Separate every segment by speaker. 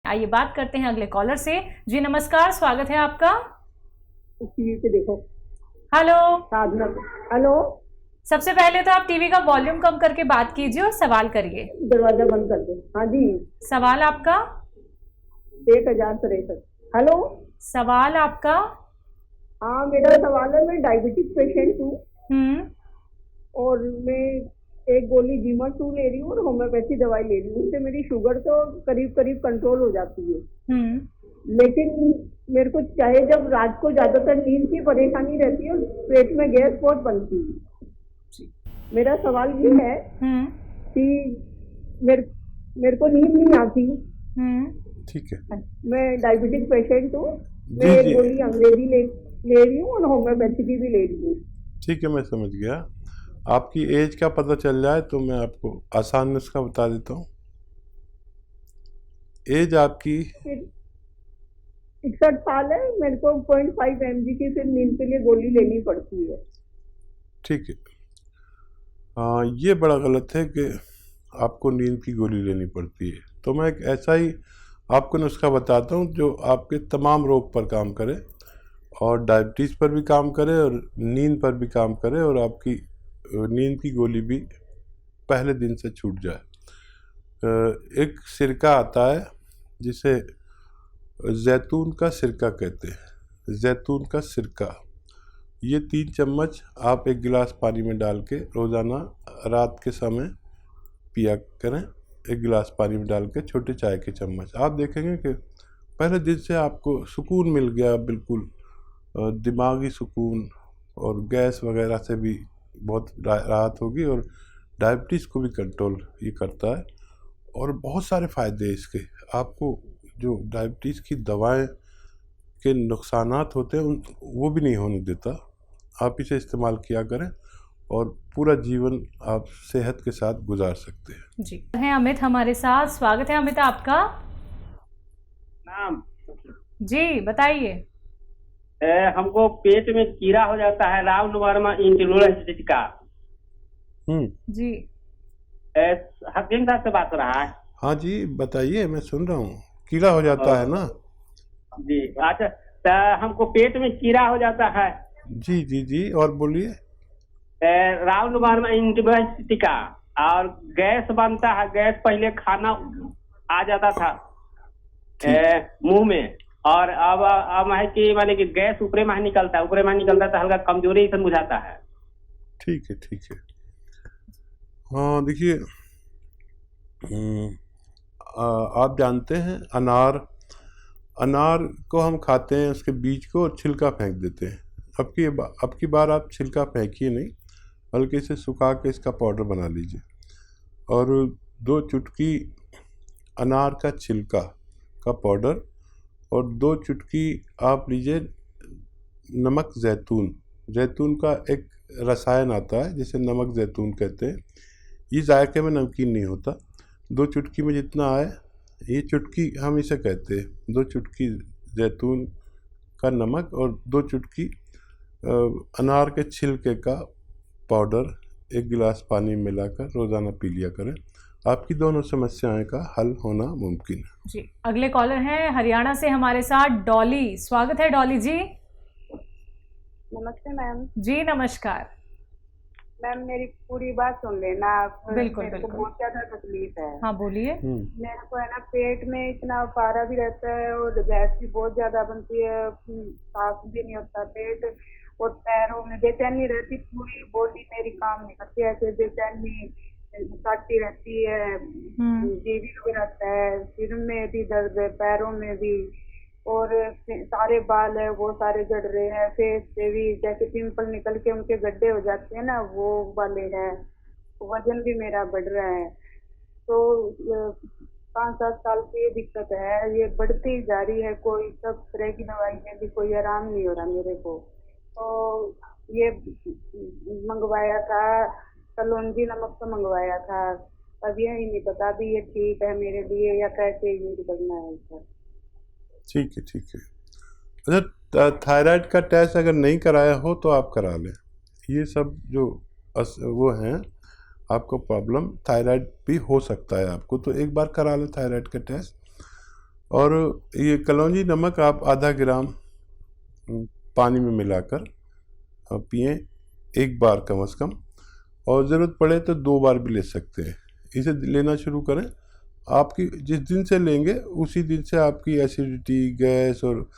Speaker 1: आइए बात करते हैं अगले कॉलर से। जी नमस्कार, स्वागत है आपका।
Speaker 2: टीवी पे देखो।
Speaker 1: हेलो।
Speaker 2: साधना। हेलो।
Speaker 1: सबसे पहले तो आप टीवी का वॉल्यूम कम करके बात कीजिए और सवाल करिए।
Speaker 2: दरवाजा बंद कर दे। हाँ जी।
Speaker 1: सवाल आपका।
Speaker 2: 1063। हेलो।
Speaker 1: सवाल आपका।
Speaker 2: हाँ, मेरा सवाल है, मैं डायबिटिक पेशेंट हूँ और मैं एक गोली जीमा-2 ले रही हूँ और होम्योपैथी दवाई ले रही हूँ। उससे मेरी शुगर तो करीब करीब कंट्रोल हो जाती है। लेकिन मेरे को चाहे जब रात को ज्यादातर नींद की परेशानी रहती है और पेट में गैस बहुत बनती है। मेरा सवाल ये है कि मेरे को नींद नहीं आती।
Speaker 3: ठीक है।
Speaker 2: मैं डायबिटिक पेशेंट हूँ। मैं एक गोली अंग्रेजी ले रही हूँ और होम्योपैथी की भी ले रही हूँ।
Speaker 3: ठीक है, मैं समझ गया। आपकी एज का पता चल जाए तो मैं आपको आसान नुस्खा बता देता हूँ। एज आपकी
Speaker 2: 61 साल है। मेरे को 0.5 mg की फिर नींद के लिए गोली लेनी पड़ती है।
Speaker 3: ठीक है। हाँ, ये बड़ा गलत है कि आपको नींद की गोली लेनी पड़ती है। तो मैं एक ऐसा ही आपको नुस्खा बताता हूँ जो आपके तमाम रोग पर काम करे और डायबिटीज़ पर भी काम करे और नींद पर भी काम करे और आपकी नींद की गोली भी पहले दिन से छूट जाए। एक सिरका आता है जिसे जैतून का सिरका कहते हैं। जैतून का सिरका, ये 3 चम्मच आप एक गिलास पानी में डाल के रोज़ाना रात के समय पिया करें। एक गिलास पानी में डाल के छोटे चाय के चम्मच। आप देखेंगे कि पहले दिन से आपको सुकून मिल गया, बिल्कुल दिमागी सुकून, और गैस वगैरह से भी बहुत राहत होगी और डायबिटीज़ को भी कंट्रोल ये करता है और बहुत सारे फ़ायदे इसके। आपको जो डायबिटीज़ की दवाएं के नुकसानात होते हैं वो भी नहीं होने देता। आप इसे इस्तेमाल किया करें और पूरा जीवन आप सेहत के साथ गुजार सकते हैं।
Speaker 1: जी हैं अमित हमारे साथ। स्वागत है अमित आपका।
Speaker 4: नाम
Speaker 1: जी बताइए।
Speaker 4: हमको पेट में कीड़ा हो जाता है, राउंडवर्म इंटोलरेंस का।
Speaker 1: जी
Speaker 4: हकीम साहब से बात हो रहा है?
Speaker 3: हाँ जी बताइए, मैं सुन रहा हूँ। कीड़ा हो जाता है ना?
Speaker 4: जी अच्छा, तो हमको पेट में कीड़ा हो जाता है।
Speaker 3: जी जी जी, और बोलिए।
Speaker 4: राउंडवर्म इंटोलरेंस का, और गैस बनता है। गैस पहले खाना आ जाता था मुंह में, और अब है कि माने कि गैस ऊपरे में निकलता है। तो हल्का कमजोरी से बुझाता है।
Speaker 3: ठीक है ठीक है। हाँ देखिए, आप जानते हैं अनार को हम खाते हैं, उसके बीज को और छिलका फेंक देते हैं। अब की बार आप छिलका फेंकिए नहीं, बल्कि इसे सुखा के इसका पाउडर बना लीजिए और 2 चुटकी अनार का छिलका का पाउडर और 2 चुटकी आप लीजिए नमक जैतून का एक रसायन आता है जिसे नमक जैतून कहते हैं। ये जायके में नमकीन नहीं होता। 2 चुटकी में जितना आए, ये चुटकी हम इसे कहते हैं। 2 चुटकी जैतून का नमक और 2 चुटकी अनार के छिलके का पाउडर एक गिलास पानी में मिलाकर रोज़ाना पी लिया करें। आपकी दोनों समस्याएं का हल होना मुमकिन है।
Speaker 1: जी अगले कॉलर हैं हरियाणा से हमारे साथ डॉली। स्वागत है डॉली जी।
Speaker 2: नमस्ते मैम।
Speaker 1: जी नमस्कार
Speaker 2: मैम, मेरी पूरी बात सुन लेना।
Speaker 1: बिल्कुल
Speaker 2: मेरे को बहुत ज्यादा तकलीफ है।
Speaker 1: हाँ बोलिए।
Speaker 2: मेरे को है ना, पेट में इतना पारा भी रहता है और गैस भी बहुत ज्यादा बनती है। सांस भी नहीं होता पेट, और पैरों में बेचैनी रहती। पूरी बॉडी मेरी काम नहीं करती, ऐसे बेचैनी काटती रहती है। जी भी रहता है, सिर में भी दर्द है, पैरों में भी, और सारे बाल है वो सारे झड़ रहे हैं। फेस पे भी जैसे पिंपल निकल के उनके गड्ढे हो जाते हैं ना, वो वाले हैं। वजन भी मेरा बढ़ रहा है। तो 5-7 साल से ये दिक्कत है, ये बढ़ती ही जा रही है। कोई सब तरह की दवाई में भी कोई आराम नहीं हो रहा मेरे को। तो ये मंगवाया था, कलौंजी नमक तो मंगवाया था। अब ये नहीं पता भी ये ठीक है मेरे लिए या कैसे यूज करना है इसका।
Speaker 3: ठीक है ठीक है। अच्छा, थायराइड का टेस्ट अगर नहीं कराया हो तो आप करा लें। ये सब जो वो हैं, आपको प्रॉब्लम थायराइड भी हो सकता है आपको, तो एक बार करा लें थायराइड का टेस्ट। और ये कलौंजी नमक आप आधा ग्राम पानी में मिलाकर पिएं एक बार कम से कम, और ज़रूरत पड़े तो 2 बार भी ले सकते हैं। इसे लेना शुरू करें। आपकी जिस दिन से लेंगे उसी दिन से आपकी एसिडिटी, गैस और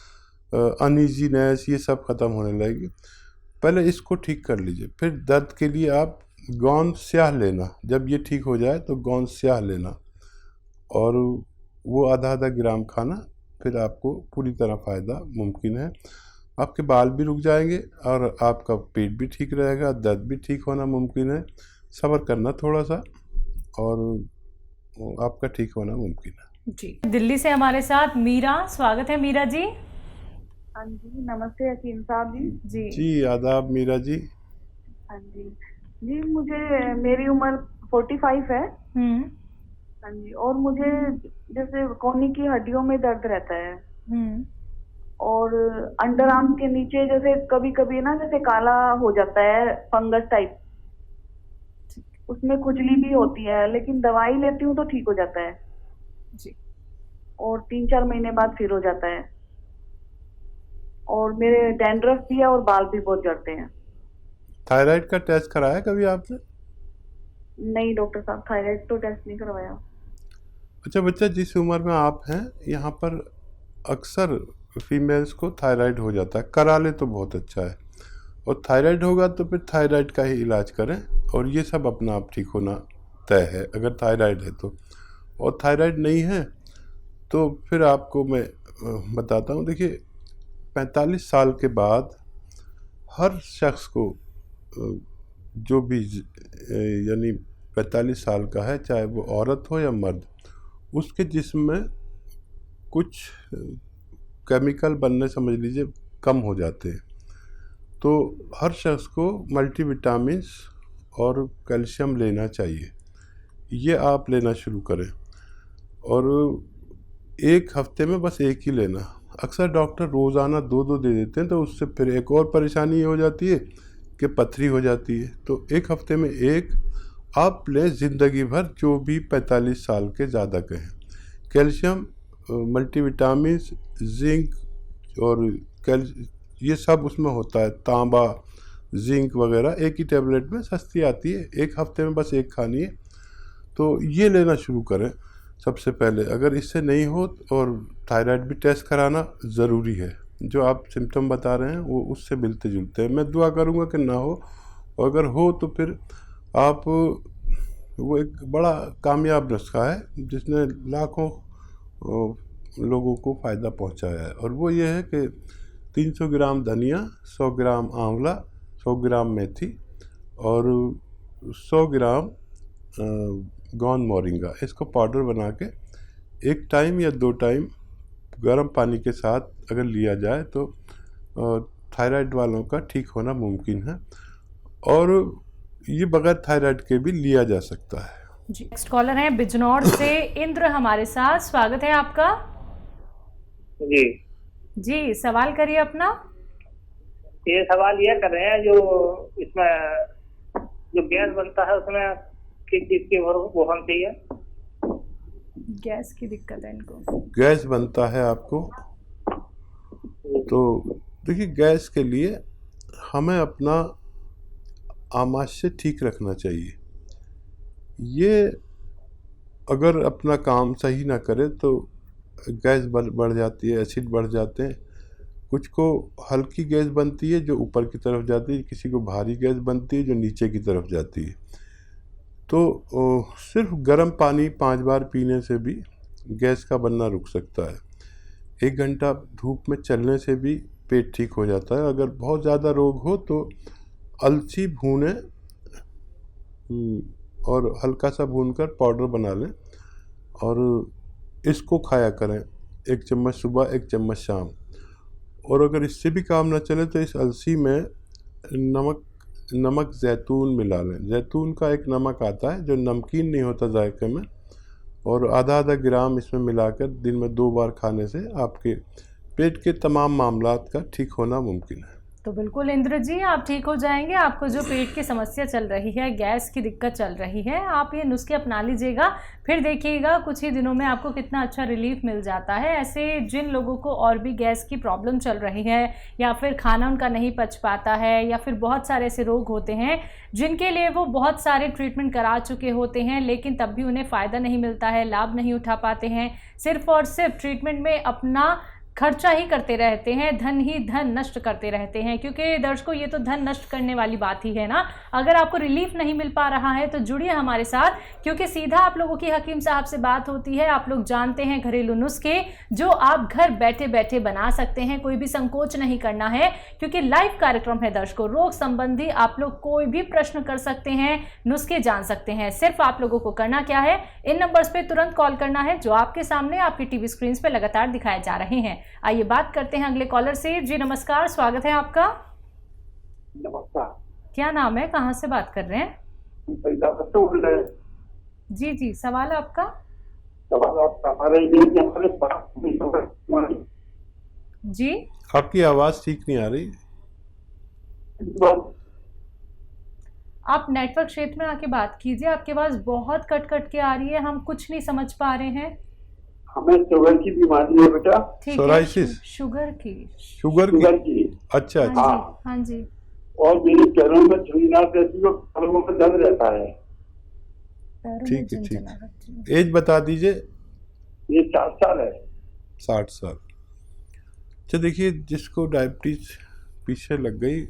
Speaker 3: अनईजीनेस ये सब ख़त्म होने लगेगी। पहले इसको ठीक कर लीजिए, फिर दर्द के लिए आप गोंद स्याह लेना। जब ये ठीक हो जाए तो गोंद स्याह लेना और वो आधा ग्राम खाना, फिर आपको पूरी तरह फ़ायदा मुमकिन है। आपके बाल भी रुक जाएंगे और आपका पेट भी ठीक रहेगा, दर्द भी ठीक होना मुमकिन है। सब्र करना थोड़ा सा और आपका ठीक होना मुमकिन है।
Speaker 1: जी, दिल्ली से हमारे साथ मीरा, स्वागत है मीरा जी।
Speaker 2: हाँ जी, नमस्ते हकीम साहब जी।
Speaker 3: जी आदाब मीरा जी।
Speaker 2: हाँ जी जी, मेरी उम्र 45 है। हाँ जी, और मुझे जैसे कोहनी की हड्डियों में दर्द रहता है और अंडर आर्म के नीचे जैसे कभी कभी ना जैसे काला हो जाता है, फंगस टाइप, उसमें खुजली भी होती है, लेकिन दवाई लेती हूँ तो ठीक हो जाता है
Speaker 1: जी।
Speaker 2: और 3-4 महीने बाद फिर हो जाता है। और मेरे डैंड्रफ भी है और बाल भी बहुत झड़ते हैं।
Speaker 3: थायराइड का टेस्ट कराया कभी आपने?
Speaker 2: नहीं डॉक्टर साहब, थायराइड तो टेस्ट नहीं करवाया।
Speaker 3: अच्छा बच्चा, जिस उम्र में आप हैं यहाँ पर अक्सर फीमेल्स को थायराइड हो जाता है। करा ले तो बहुत अच्छा है, और थायराइड होगा तो फिर थायराइड का ही इलाज करें, और ये सब अपना आप ठीक होना तय है अगर थायराइड है तो। और थायराइड नहीं है तो फिर आपको मैं बताता हूँ। देखिए 45 साल के बाद हर शख्स को जो भी यानी 45 साल का है, चाहे वो औरत हो या मर्द, उसके जिस्म में कुछ केमिकल बनने समझ लीजिए कम हो जाते हैं। तो हर शख्स को मल्टीविटामिन्स और कैल्शियम लेना चाहिए। ये आप लेना शुरू करें, और एक हफ्ते में बस एक ही लेना। अक्सर डॉक्टर रोज़ाना 2-2 दे देते हैं, तो उससे फिर एक और परेशानी ये हो जाती है कि पथरी हो जाती है। तो एक हफ्ते में एक आप लें ज़िंदगी भर, जो भी 45 साल के ज़्यादा के हैं। कैल्शियम, मल्टीविटामिन्स, जिंक और ये सब उसमें होता है, तांबा, जिंक वगैरह एक ही टैबलेट में सस्ती आती है। एक हफ्ते में बस एक खानी है, तो ये लेना शुरू करें सबसे पहले। अगर इससे नहीं हो, और थायराइड भी टेस्ट कराना ज़रूरी है। जो आप सिम्टम बता रहे हैं वो उससे मिलते जुलते हैं। मैं दुआ करूँगा कि ना हो, और अगर हो तो फिर आप, वो एक बड़ा कामयाब नुस्खा है जिसने लाखों लोगों को फ़ायदा पहुंचाया है, और वो ये है कि 300 ग्राम धनिया, 100 ग्राम आंवला, 100 ग्राम मेथी और 100 ग्राम गोंद मोरिंगा, इसको पाउडर बना के 1 टाइम या 2 टाइम गर्म पानी के साथ अगर लिया जाए तो थायराइड वालों का ठीक होना मुमकिन है, और ये बगैर थायराइड के भी लिया जा सकता है।
Speaker 1: जी, नेक्स्ट कॉलर है बिजनौर से इंद्र हमारे साथ, स्वागत है आपका।
Speaker 4: जी
Speaker 1: जी, सवाल करिए अपना।
Speaker 4: ये सवाल ये कर रहे हैं, जो इसमें जो गैस बनता है उसमें किस चीज की वो होना चाहिए?
Speaker 1: गैस की दिक्कत है इनको।
Speaker 3: गैस बनता है आपको, तो देखिए गैस के लिए हमें अपना आमाशय ठीक रखना चाहिए। ये अगर अपना काम सही ना करे तो गैस बढ़ जाती है, एसिड बढ़ जाते हैं। कुछ को हल्की गैस बनती है जो ऊपर की तरफ जाती है, किसी को भारी गैस बनती है जो नीचे की तरफ जाती है। तो सिर्फ गर्म पानी 5 बार पीने से भी गैस का बनना रुक सकता है। 1 घंटा धूप में चलने से भी पेट ठीक हो जाता है। अगर बहुत ज़्यादा रोग हो तो अलसी भूनें और हल्का सा भूनकर पाउडर बना लें और इसको खाया करें, 1 चम्मच सुबह 1 चम्मच शाम। और अगर इससे भी काम ना चले तो इस अलसी में नमक जैतून मिला लें। जैतून का एक नमक आता है जो नमकीन नहीं होता जायके में, और आधा ग्राम इसमें मिलाकर दिन में 2 बार खाने से आपके पेट के तमाम मामलात का ठीक होना मुमकिन है।
Speaker 1: तो बिल्कुल इंद्र जी, आप ठीक हो जाएंगे। आपको जो पेट की समस्या चल रही है, गैस की दिक्कत चल रही है, आप ये नुस्खे अपना लीजिएगा, फिर देखिएगा कुछ ही दिनों में आपको कितना अच्छा रिलीफ मिल जाता है। ऐसे जिन लोगों को और भी गैस की प्रॉब्लम चल रही है, या फिर खाना उनका नहीं पच पाता है, या फिर बहुत सारे ऐसे रोग होते हैं जिनके लिए वो बहुत सारे ट्रीटमेंट करा चुके होते हैं, लेकिन तब भी उन्हें फ़ायदा नहीं मिलता है, लाभ नहीं उठा पाते हैं, सिर्फ और सिर्फ ट्रीटमेंट में अपना खर्चा ही करते रहते हैं, धन ही धन नष्ट करते रहते हैं। क्योंकि दर्शकों, ये तो धन नष्ट करने वाली बात ही है ना। अगर आपको रिलीफ नहीं मिल पा रहा है तो जुड़िए हमारे साथ, क्योंकि सीधा आप लोगों की हकीम साहब से बात होती है। आप लोग जानते हैं घरेलू नुस्खे जो आप घर बैठे बैठे बना सकते हैं। कोई भी संकोच नहीं करना है, क्योंकि लाइव कार्यक्रम है दर्शकों। रोग संबंधी आप लोग कोई भी प्रश्न कर सकते हैं, नुस्खे जान सकते हैं। सिर्फ आप लोगों को करना क्या है, इन नंबर्स पे तुरंत कॉल करना है जो आपके सामने आपकी टीवी स्क्रीन पे लगातार दिखाए जा रहे हैं। आइए बात करते हैं अगले कॉलर से। जी नमस्कार, स्वागत है आपका।
Speaker 5: नमस्कार।
Speaker 1: क्या नाम है, कहाँ से बात कर रहे हैं? जी जी, सवाल आपका। जी,
Speaker 3: आपकी आवाज़ ठीक नहीं आ रही।
Speaker 1: आप नेटवर्क क्षेत्र में आके बात कीजिए, आपकी आवाज़ बहुत कट कट के आ रही है, हम कुछ नहीं समझ पा रहे हैं।
Speaker 5: हमें शुगर की बीमारी है बेटा।
Speaker 1: ठीक है,
Speaker 3: सोराइसिस?
Speaker 1: शुगर की।
Speaker 3: शुगर की? अच्छा अच्छा।
Speaker 1: हाँ जी, हाँ जी।
Speaker 5: और मेरे पैरों में झुंझुनाहट रहती है, पैरों में दर्द रहता है।
Speaker 3: ठीक है, ठीक। एज बता दीजिए।
Speaker 5: ये 60 साल है।
Speaker 3: 60 साल। अच्छा, देखिए, जिसको डायबिटीज पीछे लग गई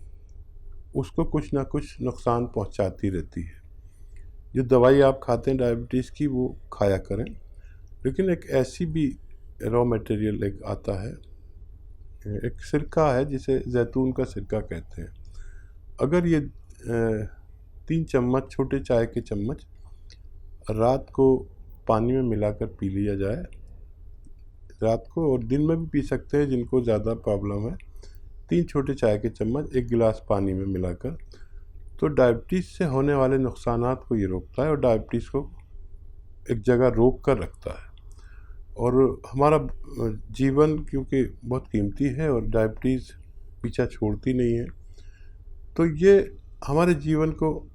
Speaker 3: उसको कुछ ना कुछ नुकसान पहुंचाती रहती है। जो दवाई आप खाते हैं डायबिटीज़ की, वो खाया करें। लेकिन एक ऐसी भी रॉ मटेरियल एक आता है, एक सिरका है जिसे जैतून का सिरका कहते हैं। अगर ये 3 चम्मच, छोटे चाय के चम्मच, रात को पानी में मिलाकर पी लिया जाए, रात को, और दिन में भी पी सकते हैं जिनको ज़्यादा प्रॉब्लम है। 3 छोटे चाय के चम्मच 1 गिलास पानी में मिलाकर, तो डायबिटीज़ से होने वाले नुकसानात को ये रोकता है और डायबिटीज़ को एक जगह रोक कर रखता है। और हमारा जीवन क्योंकि बहुत कीमती है और डायबिटीज़ पीछा छोड़ती नहीं है, तो ये हमारे जीवन को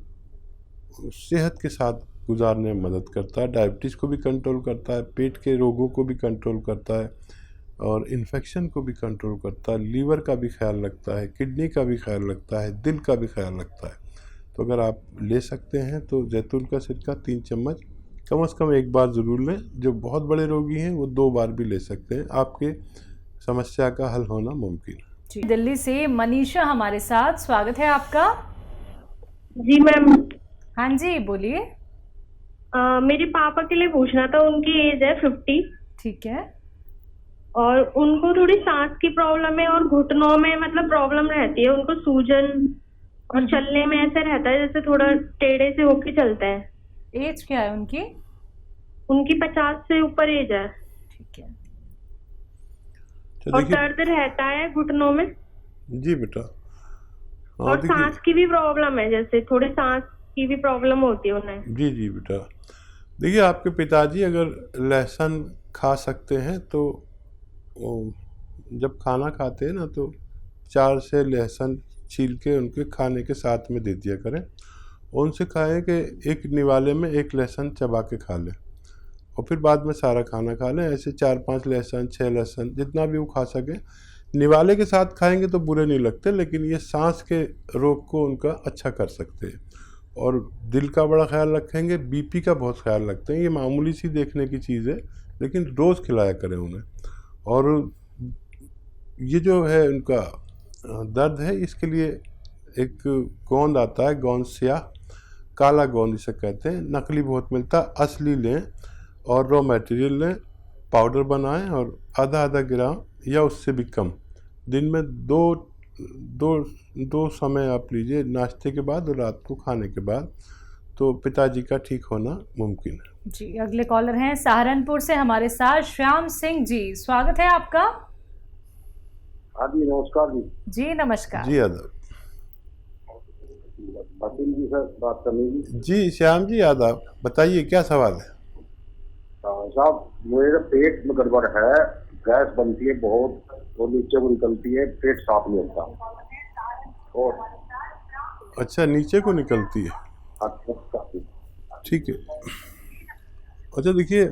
Speaker 3: सेहत के साथ गुजारने में मदद करता है। डायबिटीज़ को भी कंट्रोल करता है, पेट के रोगों को भी कंट्रोल करता है, और इन्फेक्शन को भी कंट्रोल करता है, लीवर का भी ख्याल रखता है, किडनी का भी ख्याल रखता है, दिल का भी ख्याल रखता है। तो अगर आप ले सकते हैं तो जैतून का सिरका 3 चम्मच कम से कम एक बार ज़रूर लें। जो बहुत बड़े रोगी हैं वो 2 बार भी ले सकते हैं, आपके समस्या का हल होना मुमकिन है।
Speaker 1: दिल्ली से मनीषा हमारे साथ, स्वागत है आपका।
Speaker 6: जी मैम।
Speaker 1: हाँ जी, बोलिए।
Speaker 6: मेरे पापा के लिए पूछना था, उनकी एज है 50।
Speaker 1: ठीक है।
Speaker 6: और उनको थोड़ी सांस की प्रॉब्लम है और घुटनों में मतलब प्रॉब्लम रहती है, उनको सूजन, और चलने में ऐसे रहता है जैसे थोड़ा टेढ़े से होके चलता है।
Speaker 1: एज क्या है उनकी?
Speaker 6: उनकी 50 से ऊपर एज है।
Speaker 1: ठीक है।
Speaker 6: और दर्द रहता है घुटनों में।
Speaker 3: जी बेटा।
Speaker 6: और सांस की भी प्रॉब्लम है, जैसे थोड़ी सांस की भी प्रॉब्लम होती है उन्हें।
Speaker 3: जी जी बेटा, देखिए, आपके पिताजी अगर लहसुन खा सकते हैं तो जब खाना खाते हैं ना, तो 4 से लहसुन छील के उनके खाने के साथ में दे दिया करें। उनसे खाएं कि एक निवाले में 1 लहसुन चबा के खा लें और फिर बाद में सारा खाना खा लें। ऐसे 4-5 लहसुन, 6 लहसुन, जितना भी वो खा सके। निवाले के साथ खाएंगे तो बुरे नहीं लगते, लेकिन ये सांस के रोग को उनका अच्छा कर सकते हैं। और दिल का बड़ा ख्याल रखेंगे, बीपी का बहुत ख्याल रखते हैं। ये मामूली सी देखने की चीज़ है, लेकिन रोज़ खिलाया करें उन्हें। और ये जो है उनका दर्द है, इसके लिए एक गोंद आता है, गोंद स्याह, काला गोंद इसे कहते हैं। नकली बहुत मिलता है, असली लें और रॉ मटेरियल लें, पाउडर बनाएं और आधा ग्राम या उससे भी कम दिन में दो समय आप लीजिए, नाश्ते के बाद और रात को खाने के बाद, तो पिताजी का ठीक होना मुमकिन है।
Speaker 1: जी, अगले कॉलर हैं सहारनपुर से हमारे साथ श्याम सिंह जी, स्वागत है आपका।
Speaker 5: हाँ जी, नमस्कार जी।
Speaker 1: जी नमस्कार।
Speaker 3: जी आदाब।
Speaker 5: वकील जी सर बात करनी जी।
Speaker 3: जी श्याम जी आदाब, बताइए क्या सवाल है?
Speaker 5: साहब, मेरे पेट में गड़बड़ है, गैस बनती है बहुत, वो नीचे को निकलती है, पेट साफ नहीं होता। और
Speaker 3: अच्छा, नीचे को निकलती है।
Speaker 5: काफी
Speaker 3: ठीक है। अच्छा देखिए,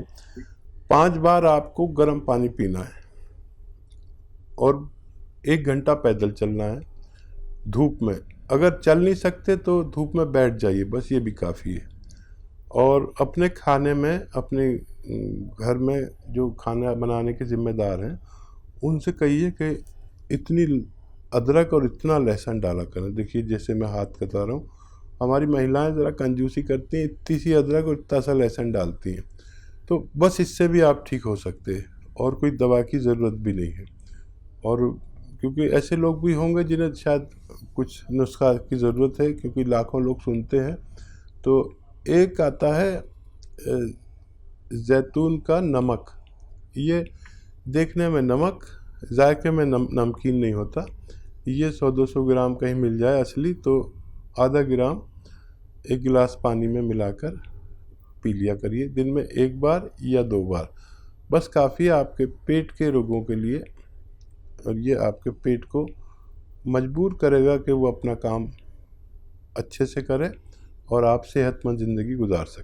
Speaker 3: 5 बार आपको गर्म पानी पीना है और 1 घंटा पैदल चलना है धूप में। अगर चल नहीं सकते तो धूप में बैठ जाइए, बस ये भी काफ़ी है। और अपने खाने में, अपने घर में जो खाना बनाने के ज़िम्मेदार हैं उनसे कहिए कि इतनी अदरक और इतना लहसुन डाला करें। देखिए जैसे मैं हाथ कटा रहा हूँ, हमारी महिलाएं ज़रा कंजूसी करती हैं, इतनी सी अदरक और इतना सा लहसुन डालती हैं। तो बस इससे भी आप ठीक हो सकते हैं और कोई दवा की ज़रूरत भी नहीं है। और क्योंकि ऐसे लोग भी होंगे जिन्हें शायद कुछ नुस्खा की ज़रूरत है, क्योंकि लाखों लोग सुनते हैं। तो एक आता है जैतून का नमक। ये देखने में नमक, जायके में नमकीन नहीं होता। ये 100-200 ग्राम कहीं मिल जाए असली तो आधा ग्राम 1 गिलास पानी में मिलाकर पी लिया करिए, दिन में 1 बार या 2 बार, बस काफ़ी है आपके पेट के रोगों के लिए। और ये आपके पेट को मजबूर करेगा कि वो अपना काम अच्छे से करे और आप सेहतमंद ज़िंदगी गुजार सकें।